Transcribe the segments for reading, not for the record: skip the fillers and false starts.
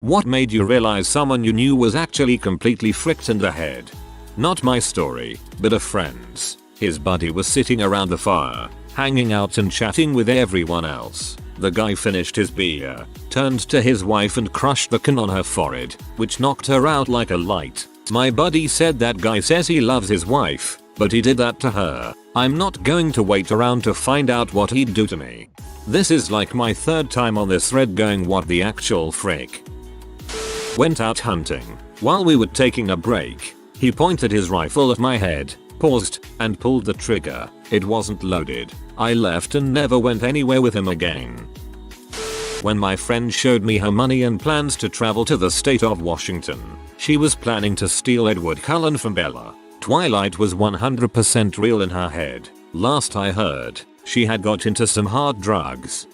What made you realize someone you knew was actually completely fricked in the head? Not my story, but a friend's. His buddy was sitting around the fire, hanging out and chatting with everyone else. The guy finished his beer, turned to his wife and crushed the can on her forehead, which knocked her out like a light. My buddy said that guy says he loves his wife, but he did that to her. I'm not going to wait around to find out what he'd do to me. This is like my third time on this thread going what the actual frick. Went out hunting. While we were taking a break, he pointed his rifle at my head, paused, and pulled the trigger. It wasn't loaded. I left and never went anywhere with him again. When my friend showed me her money and plans to travel to the state of Washington, she was planning to steal Edward Cullen from Bella. Twilight was 100% real in her head. Last I heard, she had got into some hard drugs.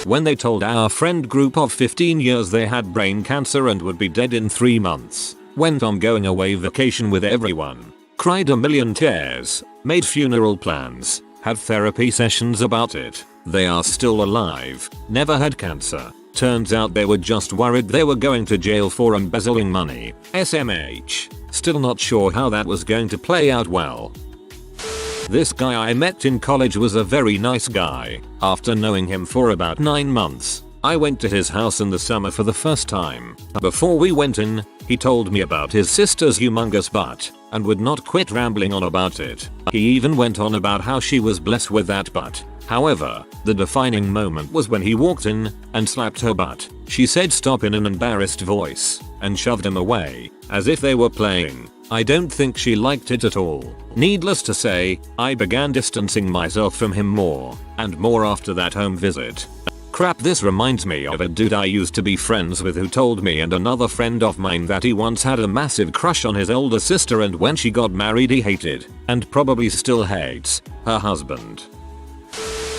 When they told our friend group of 15 years they had brain cancer and would be dead in 3 months, went on going away vacation with everyone, cried a million tears, made funeral plans, had therapy sessions about it. They are still alive, never had cancer. Turns out they were just worried they were going to jail for embezzling money. SMH. Still not sure how that was going to play out well. This guy I met in college was a very nice guy. After knowing him for about 9 months, I went to his house in the summer for the first time. Before we went in, he told me about his sister's humongous butt, and would not quit rambling on about it. He even went on about how she was blessed with that butt. However, the defining moment was when he walked in and slapped her butt. She said stop in an embarrassed voice, and shoved him away, as if they were playing. I don't think she liked it at all. Needless to say, I began distancing myself from him more and more after that home visit. Crap, this reminds me of a dude I used to be friends with who told me and another friend of mine that he once had a massive crush on his older sister, and when she got married he hated, and probably still hates, her husband.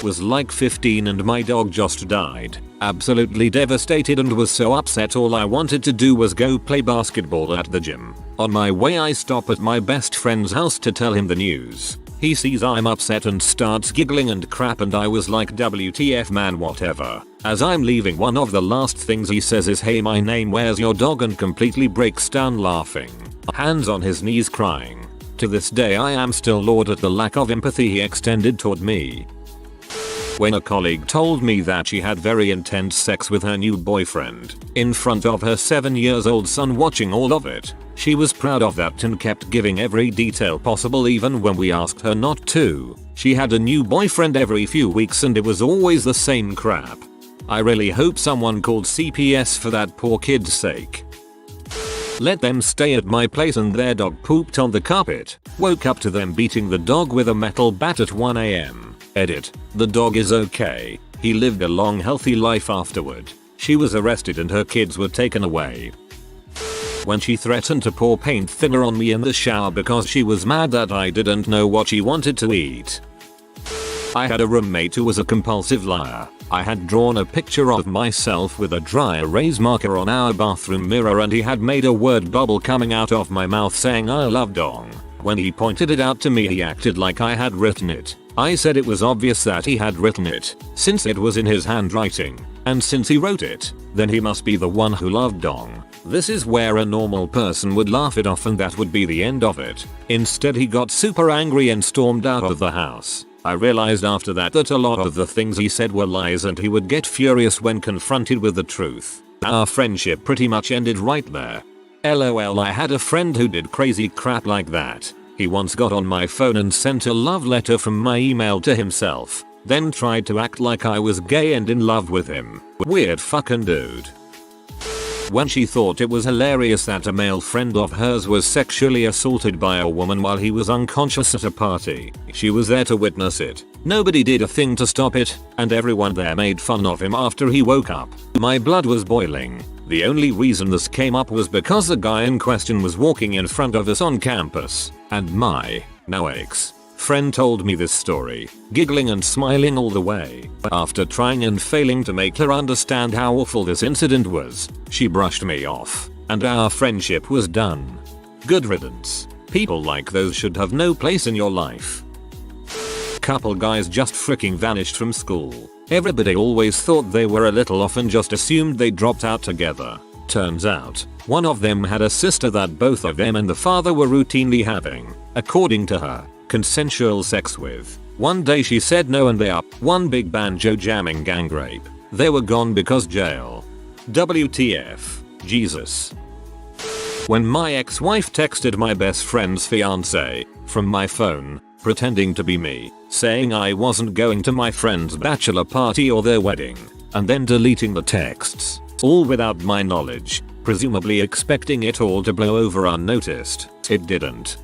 Was like 15 and my dog just died. Absolutely devastated and was so upset all I wanted to do was go play basketball at the gym. On my way I stop at my best friend's house to tell him the news. He sees I'm upset and starts giggling and crap, and I was like WTF man, whatever. As I'm leaving, one of the last things he says is hey my name, where's your dog, and completely breaks down laughing. Hands on his knees crying. To this day I am still awed at the lack of empathy he extended toward me. When a colleague told me that she had very intense sex with her new boyfriend in front of her 7-year-old son watching all of it, she was proud of that and kept giving every detail possible even when we asked her not to. She had a new boyfriend every few weeks and it was always the same crap. I really hope someone called CPS for that poor kid's sake. Let them stay at my place and their dog pooped on the carpet. Woke up to them beating the dog with a metal bat at 1 AM. Edit. The dog is okay. He lived a long healthy life afterward. She was arrested and her kids were taken away. When she threatened to pour paint thinner on me in the shower because she was mad that I didn't know what she wanted to eat. I had a roommate who was a compulsive liar. I had drawn a picture of myself with a dry erase marker on our bathroom mirror and he had made a word bubble coming out of my mouth saying I love dong. When he pointed it out to me he acted like I had written it. I said it was obvious that he had written it, since it was in his handwriting, and since he wrote it, then he must be the one who loved dong. This is where a normal person would laugh it off and that would be the end of it. Instead he got super angry and stormed out of the house. I realized after that a lot of the things he said were lies and he would get furious when confronted with the truth. Our friendship pretty much ended right there. LOL, I had a friend who did crazy crap like that. He once got on my phone and sent a love letter from my email to himself, then tried to act like I was gay and in love with him. Weird fucking dude. When she thought it was hilarious that a male friend of hers was sexually assaulted by a woman while he was unconscious at a party, she was there to witness it. Nobody did a thing to stop it, and everyone there made fun of him after he woke up. My blood was boiling. The only reason this came up was because the guy in question was walking in front of us on campus, and my now ex-friend told me this story, giggling and smiling all the way. After trying and failing to make her understand how awful this incident was, she brushed me off, and our friendship was done. Good riddance. People like those should have no place in your life. Couple guys just freaking vanished from school. Everybody always thought they were a little off and just assumed they dropped out together. Turns out, one of them had a sister that both of them and the father were routinely having, according to her, consensual sex with. One day she said no and they up one big banjo jamming gang rape. They were gone because jail. WTF. Jesus. When my ex-wife texted my best friend's fiance from my phone, pretending to be me, saying I wasn't going to my friend's bachelor party or their wedding, and then deleting the texts, all without my knowledge, presumably expecting it all to blow over unnoticed, it didn't.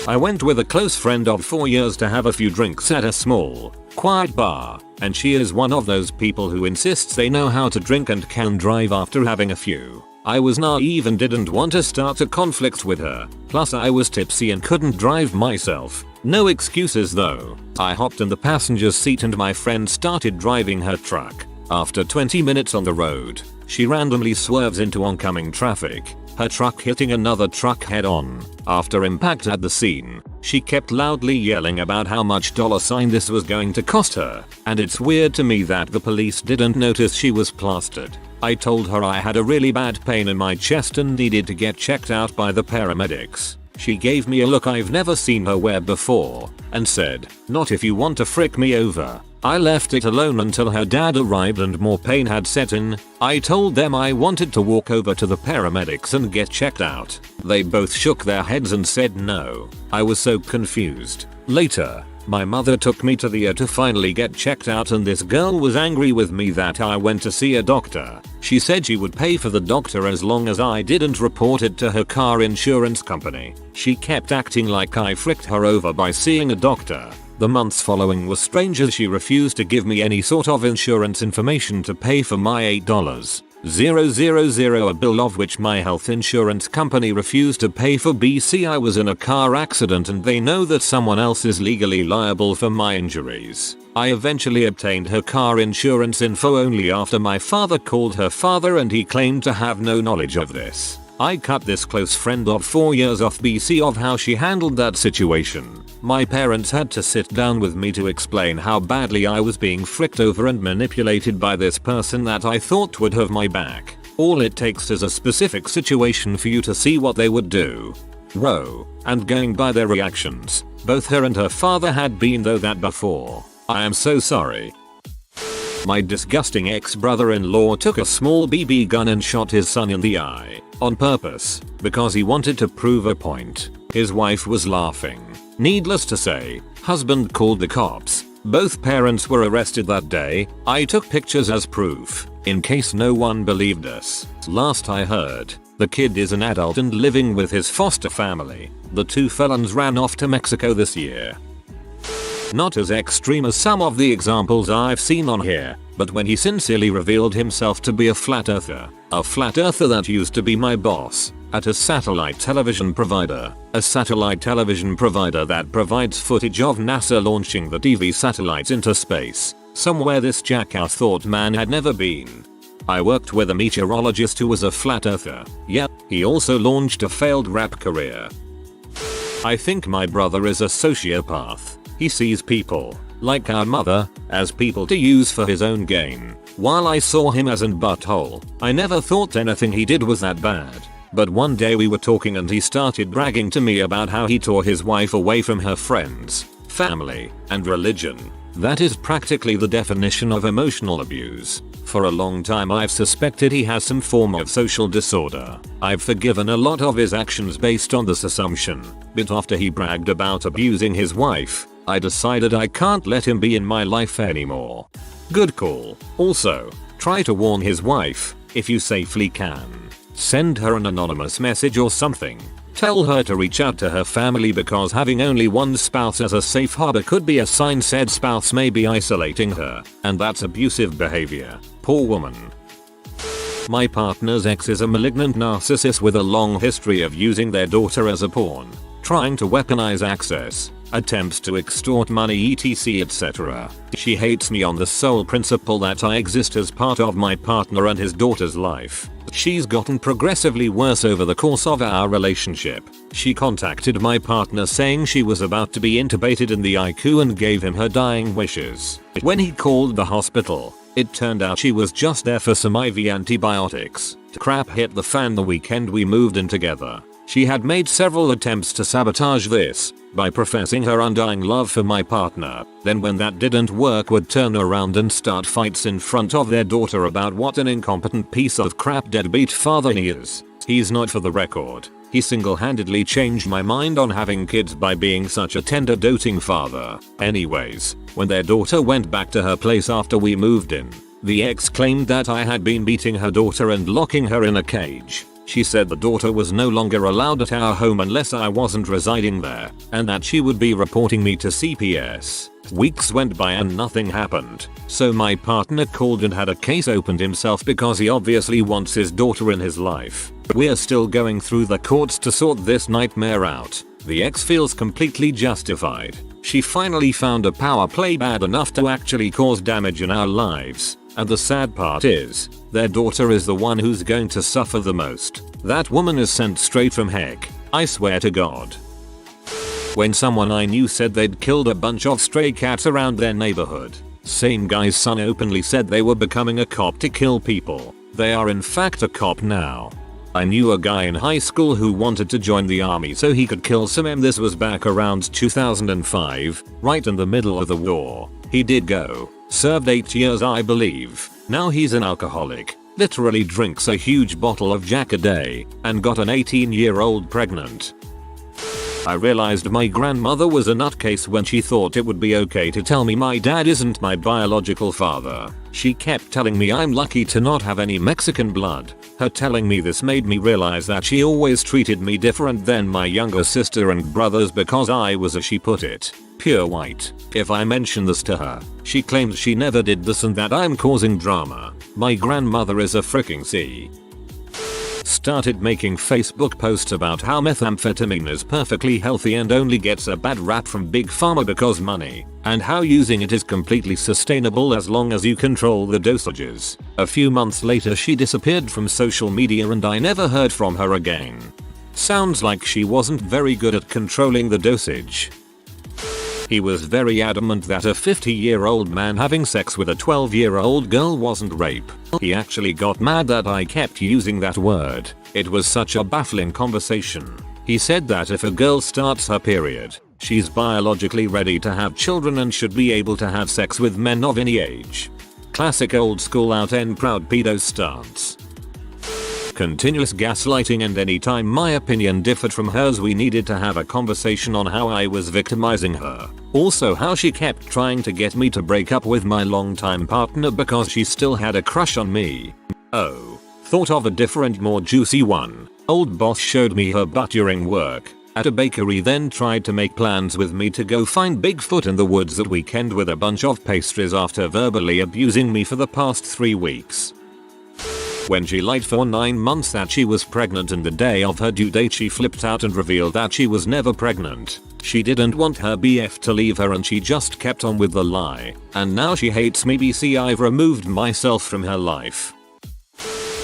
I went with a close friend of 4 years to have a few drinks at a small, quiet bar, and she is one of those people who insists they know how to drink and can drive after having a few. I was naive and didn't want to start a conflict with her, plus I was tipsy and couldn't drive myself. No excuses though. I hopped in the passenger seat and my friend started driving her truck. After 20 minutes on the road, she randomly swerves into oncoming traffic, her truck hitting another truck head on. After impact at the scene, she kept loudly yelling about how much $sign this was going to cost her, and it's weird to me that the police didn't notice she was plastered. I told her I had a really bad pain in my chest and needed to get checked out by the paramedics. She gave me a look I've never seen her wear before, and said, "Not if you want to frick me over." I left it alone until her dad arrived and more pain had set in. I told them I wanted to walk over to the paramedics and get checked out. They both shook their heads and said no. I was so confused. Later, my mother took me to the ER to finally get checked out and this girl was angry with me that I went to see a doctor. She said she would pay for the doctor as long as I didn't report it to her car insurance company. She kept acting like I fricked her over by seeing a doctor. The months following were strange as she refused to give me any sort of insurance information to pay for my $8,000, a bill of which my health insurance company refused to pay for. BC I was in a car accident and they know that someone else is legally liable for my injuries. I eventually obtained her car insurance info only after my father called her father and he claimed to have no knowledge of this. I cut this close friend of 4 years off BC of how she handled that situation. My parents had to sit down with me to explain how badly I was being fricked over and manipulated by this person that I thought would have my back. All it takes is a specific situation for you to see what they would do. And going by their reactions, both her and her father had been through that before. I am so sorry. My disgusting ex-brother-in-law took a small BB gun and shot his son in the eye, on purpose, because he wanted to prove a point. His wife was laughing. Needless to say, husband called the cops. Both parents were arrested that day. I took pictures as proof, in case no one believed us. Last I heard, the kid is an adult and living with his foster family. The two felons ran off to Mexico this year. Not as extreme as some of the examples I've seen on here, but when he sincerely revealed himself to be a flat earther that used to be my boss at a satellite television provider that provides footage of NASA launching the TV satellites into space, somewhere this jackass thought man had never been. I worked with a meteorologist who was a flat earther. Yep, he also launched a failed rap career. I think my brother is a sociopath. He sees people, like our mother, as people to use for his own gain. While I saw him as an butthole, I never thought anything he did was that bad. But one day we were talking and he started bragging to me about how he tore his wife away from her friends, family, and religion. That is practically the definition of emotional abuse. For a long time I've suspected he has some form of social disorder. I've forgiven a lot of his actions based on this assumption, but after he bragged about abusing his wife, I decided I can't let him be in my life anymore. Good call. Also, try to warn his wife, if you safely can. Send her an anonymous message or something. Tell her to reach out to her family because having only one spouse as a safe harbor could be a sign said spouse may be isolating her, and that's abusive behavior. Poor woman. My partner's ex is a malignant narcissist with a long history of using their daughter as a pawn. trying to weaponize access, attempts to extort money etc etc. She hates me on the sole principle that I exist as part of my partner and his daughter's life. She's gotten progressively worse over the course of our relationship. She contacted my partner saying she was about to be intubated in the ICU and gave him her dying wishes. When he called the hospital, it turned out she was just there for some IV antibiotics. Crap hit the fan the weekend we moved in together. She had made several attempts to sabotage this by professing her undying love for my partner, then when that didn't work would turn around and start fights in front of their daughter about what an incompetent piece of crap deadbeat father he is. He's not, for the record. He single-handedly changed my mind on having kids by being such a tender doting father. Anyways, when their daughter went back to her place after we moved in, the ex claimed that I had been beating her daughter and locking her in a cage. She said the daughter was no longer allowed at our home unless I wasn't residing there, and that she would be reporting me to CPS. Weeks went by and nothing happened, so my partner called and had a case opened himself because he obviously wants his daughter in his life. We're still going through the courts to sort this nightmare out. The ex feels completely justified. She finally found a power play bad enough to actually cause damage in our lives. And the sad part is, their daughter is the one who's going to suffer the most. That woman is sent straight from heck, I swear to God. When someone I knew said they'd killed a bunch of stray cats around their neighborhood, same guy's son openly said they were becoming a cop to kill people. They are in fact a cop now. I knew a guy in high school who wanted to join the army so he could kill some M. This was back around 2005, right in the middle of the war. He did go. Served 8 years I believe. Now he's an alcoholic. Literally drinks a huge bottle of Jack a day and got an 18-year-old pregnant. I realized my grandmother was a nutcase when she thought it would be okay to tell me my dad isn't my biological father. She kept telling me I'm lucky to not have any Mexican blood. Her telling me this made me realize that she always treated me different than my younger sister and brothers because I was, as she put it, pure white. If I mention this to her, she claims she never did this and that I'm causing drama. My grandmother is a freaking C. Started making Facebook posts about how methamphetamine is perfectly healthy and only gets a bad rap from big pharma because money, and how using it is completely sustainable as long as you control the dosages. A few months later she disappeared from social media and I never heard from her again. Sounds like she wasn't very good at controlling the dosage. He was very adamant that a 50-year-old man having sex with a 12-year-old girl wasn't rape. He actually got mad that I kept using that word. It was such a baffling conversation. He said that if a girl starts her period, she's biologically ready to have children and should be able to have sex with men of any age. Classic old school out and proud pedo stance. Continuous gaslighting, and anytime my opinion differed from hers we needed to have a conversation on how I was victimizing her. Also how she kept trying to get me to break up with my longtime partner because she still had a crush on me. Oh, thought of a different, more juicy one. Old boss showed me her butt during work at a bakery, then tried to make plans with me to go find Bigfoot in the woods that weekend with a bunch of pastries after verbally abusing me for the past 3 weeks. When she lied for 9 months that she was pregnant and the day of her due date she flipped out and revealed that she was never pregnant. She didn't want her BF to leave her and she just kept on with the lie. And now she hates me BC. I've removed myself from her life.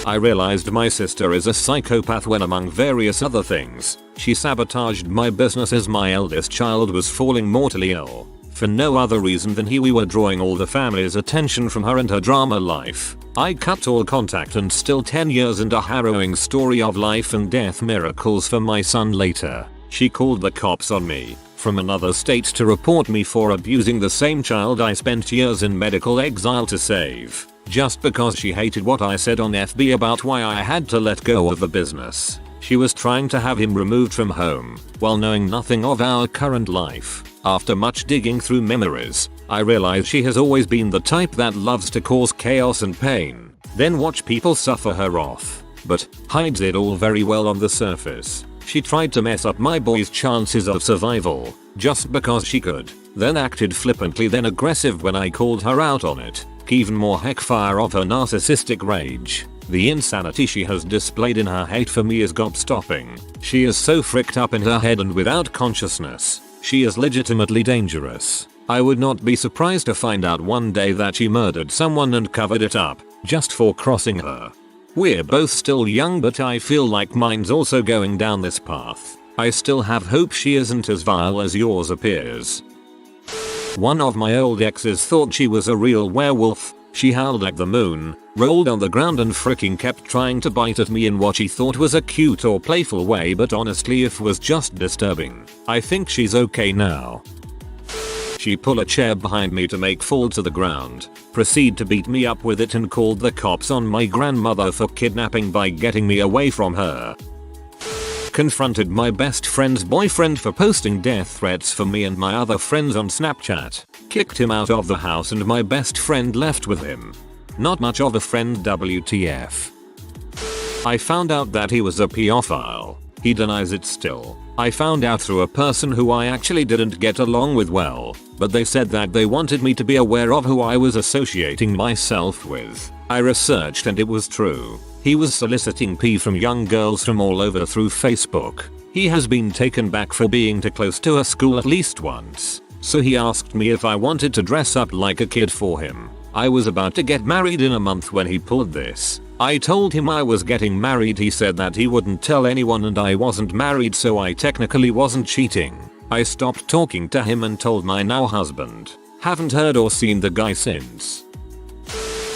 I realized my sister is a psychopath when, among various other things, she sabotaged my business as my eldest child was falling mortally ill. For no other reason than we were drawing all the family's attention from her and her drama life. I cut all contact and still 10 years and a harrowing story of life and death miracles for my son later. She called the cops on me from another state to report me for abusing the same child I spent years in medical exile to save. Just because she hated what I said on FB about why I had to let go of the business. She was trying to have him removed from home while knowing nothing of our current life. After much digging through memories, I realized she has always been the type that loves to cause chaos and pain, then watch people suffer her off, but hides it all very well on the surface. She tried to mess up my boy's chances of survival, just because she could, then acted flippantly then aggressive when I called her out on it. Even more heckfire of her narcissistic rage. The insanity she has displayed in her hate for me is gobstopping. She is so fricked up in her head and without consciousness. She is legitimately dangerous. I would not be surprised to find out one day that she murdered someone and covered it up, just for crossing her. We're both still young, but I feel like mine's also going down this path. I still have hope she isn't as vile as yours appears. One of my old exes thought she was a real werewolf. She howled at the moon, rolled on the ground and freaking kept trying to bite at me in what she thought was a cute or playful way, but honestly it was just disturbing. I think she's okay now. She pulled a chair behind me to make fall to the ground, proceed to beat me up with it and called the cops on my grandmother for kidnapping by getting me away from her. Confronted my best friend's boyfriend for posting death threats for me and my other friends on Snapchat. Kicked him out of the house and my best friend left with him. Not much of a friend, WTF. I found out that he was a pedophile. He denies it still. I found out through a person who I actually didn't get along with well, but they said that they wanted me to be aware of who I was associating myself with. I researched and it was true. He was soliciting pee from young girls from all over through Facebook. He has been taken back for being too close to a school at least once. So he asked me if I wanted to dress up like a kid for him. I was about to get married in a month when he pulled this. I told him I was getting married. He said that he wouldn't tell anyone and I wasn't married, so I technically wasn't cheating. I stopped talking to him and told my now husband. Haven't heard or seen the guy since.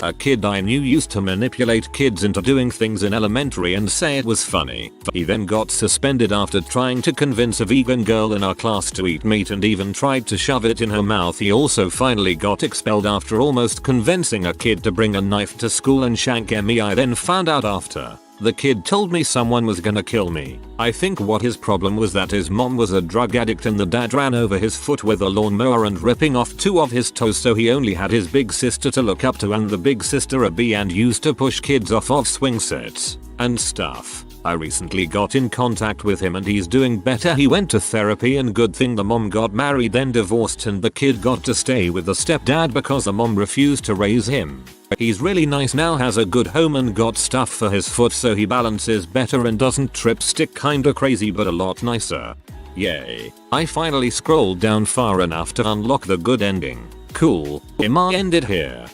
A kid I knew used to manipulate kids into doing things in elementary and say it was funny. He then got suspended after trying to convince a vegan girl in our class to eat meat and even tried to shove it in her mouth. He also finally got expelled after almost convincing a kid to bring a knife to school and shank me. I then found out after. The kid told me someone was gonna kill me. I think what his problem was that his mom was a drug addict and the dad ran over his foot with a lawnmower and ripping off 2 of his toes, so he only had his big sister to look up to, and the big sister a bee and used to push kids off of swing sets and stuff. I recently got in contact with him and he's doing better. He went to therapy and good thing the mom got married then divorced and the kid got to stay with the stepdad because the mom refused to raise him. He's really nice now, has a good home and got stuff for his foot so he balances better and doesn't trip stick, kinda crazy but a lot nicer. Yay. I finally scrolled down far enough to unlock the good ending. Cool. I ended here.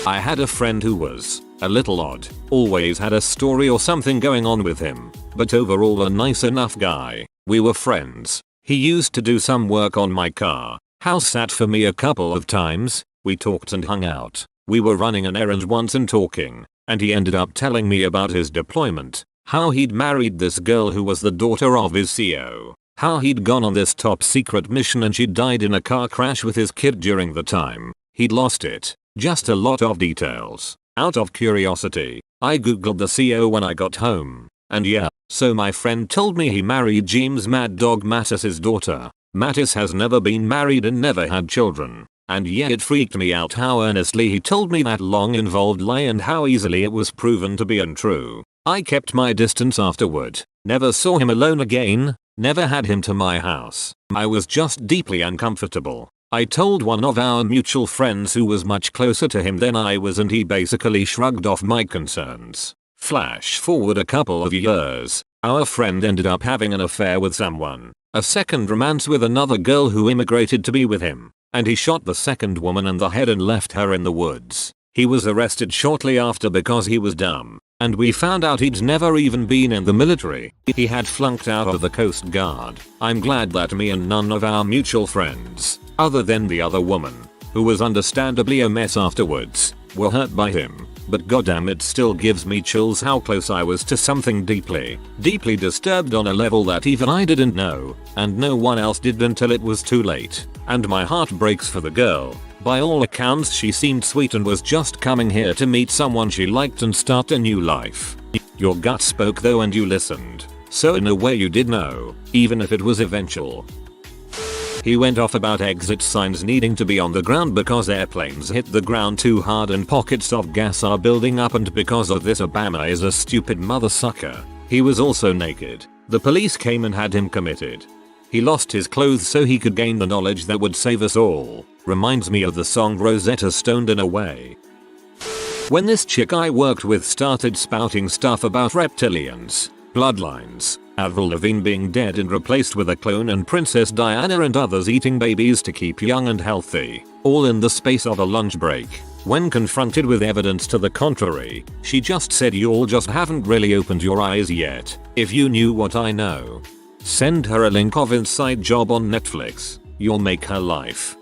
I had a friend who was a little odd, always had a story or something going on with him, but overall a nice enough guy. We were friends. He used to do some work on my car, house sat for me a couple of times, we talked and hung out. We were running an errand once and talking, and he ended up telling me about his deployment, how he'd married this girl who was the daughter of his CO, how he'd gone on this top secret mission and she died in a car crash with his kid during the time he'd lost it. Just a lot of details. Out of curiosity, I googled the CO when I got home, and yeah, so my friend told me he married James Mad Dog Mattis's daughter. Mattis has never been married and never had children. And yeah, it freaked me out how earnestly he told me that long involved lie and how easily it was proven to be untrue. I kept my distance afterward, never saw him alone again, never had him to my house. I was just deeply uncomfortable. I told one of our mutual friends who was much closer to him than I was and he basically shrugged off my concerns. Flash forward a couple of years, our friend ended up having an affair with someone, a second romance with another girl who immigrated to be with him. And he shot the second woman in the head and left her in the woods. He was arrested shortly after because he was dumb, and we found out he'd never even been in the military. He had flunked out of the Coast Guard. I'm glad that me and none of our mutual friends, other than the other woman, who was understandably a mess afterwards, were hurt by him. But goddamn, it still gives me chills how close I was to something deeply disturbed on a level that even I didn't know, and no one else did until it was too late. And my heart breaks for the girl. By all accounts she seemed sweet and was just coming here to meet someone she liked and start a new life. Your gut spoke though and you listened. So in a way you did know, even if it was eventual. He went off about exit signs needing to be on the ground because airplanes hit the ground too hard and pockets of gas are building up, and because of this Obama is a stupid mother sucker. He was also naked. The police came and had him committed. He lost his clothes so he could gain the knowledge that would save us all. Reminds me of the song Rosetta Stone in a way. When this chick I worked with started spouting stuff about reptilians, bloodlines, Avril Lavigne being dead and replaced with a clone, and Princess Diana and others eating babies to keep young and healthy, all in the space of a lunch break, when confronted with evidence to the contrary, she just said, "You all just haven't really opened your eyes yet. If you knew what I know." Send her a link of Inside Job on Netflix. You'll make her life.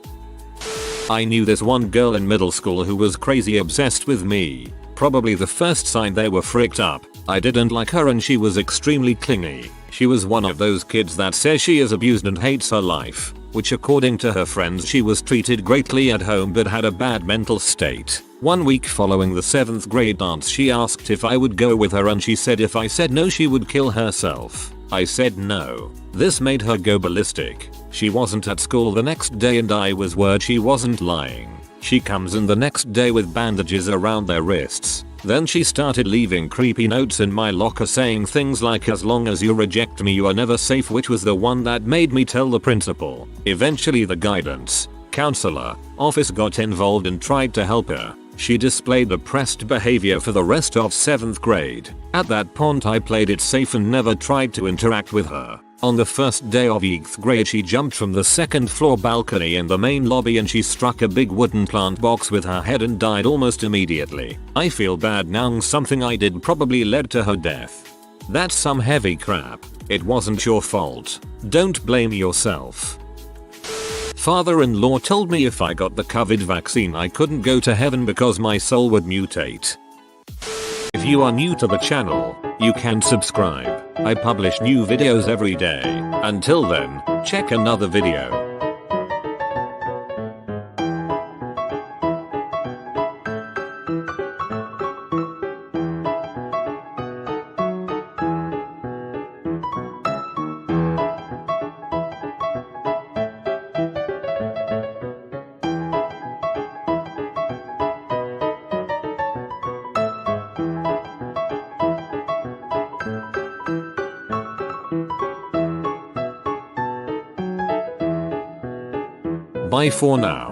I knew this one girl in middle school who was crazy obsessed with me. Probably the first sign they were freaked up. I didn't like her and she was extremely clingy. She was one of those kids that says she is abused and hates her life, which according to her friends she was treated greatly at home but had a bad mental state. One week following the 7th grade dance she asked if I would go with her and she said if I said no she would kill herself. I said no. This made her go ballistic. She wasn't at school the next day and I was worried she wasn't lying. She comes in the next day with bandages around their wrists. Then she started leaving creepy notes in my locker saying things like, "As long as you reject me you are never safe," which was the one that made me tell the principal. Eventually the guidance counselor office got involved and tried to help her. She displayed depressed behavior for the rest of 7th grade. At that point I played it safe and never tried to interact with her. On the first day of 8th grade she jumped from the 2nd floor balcony in the main lobby and she struck a big wooden plant box with her head and died almost immediately. I feel bad now, something I did probably led to her death. That's some heavy crap. It wasn't your fault. Don't blame yourself. Father-in-law told me if I got the COVID vaccine I couldn't go to heaven because my soul would mutate. If you are new to the channel, you can subscribe. I publish new videos every day. Until then, check another video. Bye for now.